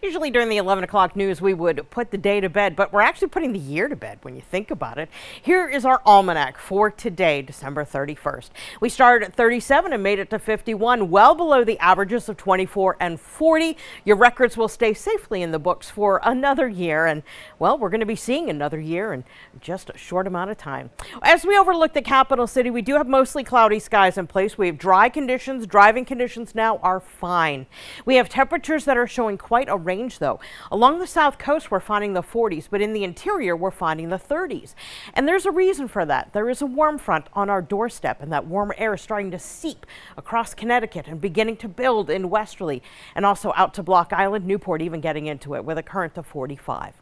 Usually during the 11 o'clock news, we would put the day to bed, but we're actually putting the year to bed when you think about it. Here is our almanac for today, December 31st. We started at 37 and made it to 51, well below the averages of 24 and 40. Your records will stay safely in the books for another year, and well, we're going to be seeing another year in just a short amount of time. As we overlook the capital city, we do have mostly cloudy skies in place. We have dry conditions. Driving conditions now are fine. We have temperatures that are showing quite a range though. Along the south coast, we're finding the 40s, but in the interior, we're finding the 30s. And there's a reason for that. There is a warm front on our doorstep, and that warmer air is starting to seep across Connecticut and beginning to build in Westerly and also out to Block Island, Newport even getting into it with a current of 45.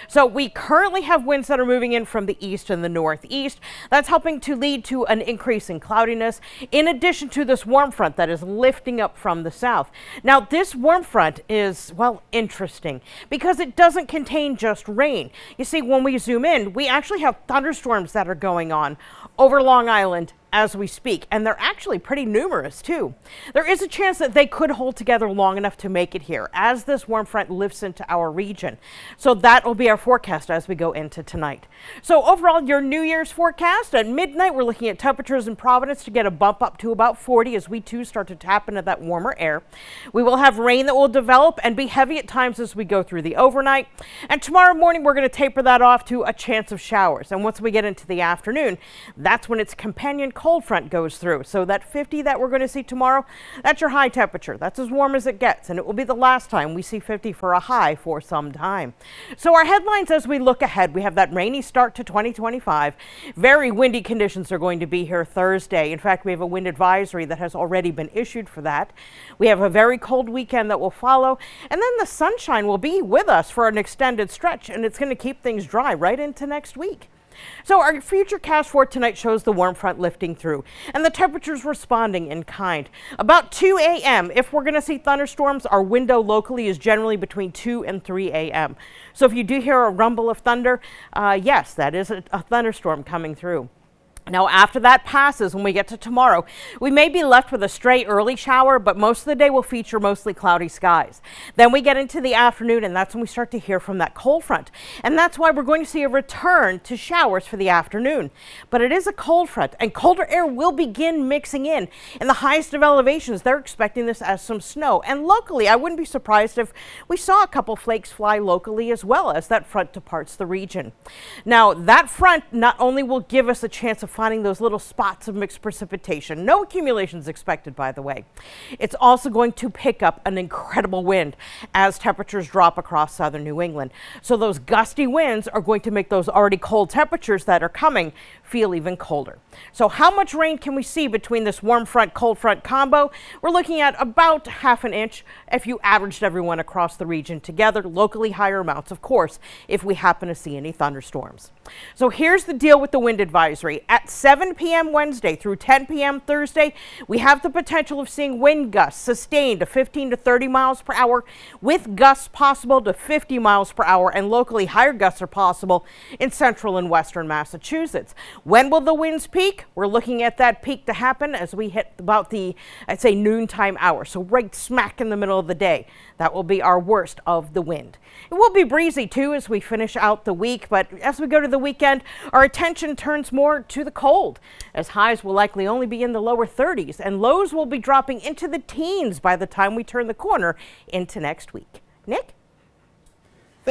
So we currently have winds that are moving in from the east and the northeast. That's helping to lead to an increase in cloudiness, in addition to this warm front that is lifting up from the south. Now, this warm front is, well, interesting because it doesn't contain just rain. You see, when we zoom in, we actually have thunderstorms that are going on over Long Island as we speak, and they're actually pretty numerous too. There is a chance that they could hold together long enough to make it here as this warm front lifts into our region. So that will be our forecast as we go into tonight. So overall, your New Year's forecast at midnight, we're looking at temperatures in Providence to get a bump up to about 40 as we too start to tap into that warmer air. We will have rain that will develop and be heavy at times as we go through the overnight. And tomorrow morning, we're going to taper that off to a chance of showers. And once we get into the afternoon, that's when its companion cold front goes through. So that 50 that we're going to see tomorrow, that's your high temperature. That's as warm as it gets, and it will be the last time we see 50 for a high for some time. So our headlines as we look ahead, we have that rainy start to 2025. Very windy conditions are going to be here Thursday. In fact, we have a wind advisory that has already been issued for that. We have a very cold weekend that will follow, and then the sunshine will be with us for an extended stretch, and it's going to keep things dry right into next week. So our future cast for tonight shows the warm front lifting through and the temperatures responding in kind. About 2 a.m. if we're going to see thunderstorms, our window locally is generally between 2 and 3 a.m. So if you do hear a rumble of thunder, yes, that is a thunderstorm coming through. Now, after that passes, when we get to tomorrow, we may be left with a stray early shower, but most of the day will feature mostly cloudy skies. Then we get into the afternoon, and that's when we start to hear from that cold front. And that's why we're going to see a return to showers for the afternoon. But it is a cold front, and colder air will begin mixing in. In the highest of elevations, they're expecting this as some snow. And locally, I wouldn't be surprised if we saw a couple flakes fly locally as well as that front departs the region. Now, that front not only will give us a chance of finding those little spots of mixed precipitation. No accumulations expected, by the way. It's also going to pick up an incredible wind as temperatures drop across southern New England. So those gusty winds are going to make those already cold temperatures that are coming feel even colder. So how much rain can we see between this warm front, cold front combo? We're looking at about ½ an inch if you averaged everyone across the region together. Locally higher amounts, of course, if we happen to see any thunderstorms. So here's the deal with the wind advisory. At 7 p.m. Wednesday through 10 p.m. Thursday, we have the potential of seeing wind gusts sustained to 15 to 30 miles per hour, with gusts possible to 50 miles per hour, and locally higher gusts are possible in central and western Massachusetts. When will the winds peak? We're looking at that peak to happen as we hit about the, I'd say, noontime hour. So right smack in the middle of the day. That will be our worst of the wind. It will be breezy too as we finish out the week, but as we go to the weekend, our attention turns more to the cold, as highs will likely only be in the lower 30s and lows will be dropping into the teens by the time we turn the corner into next week. Nick?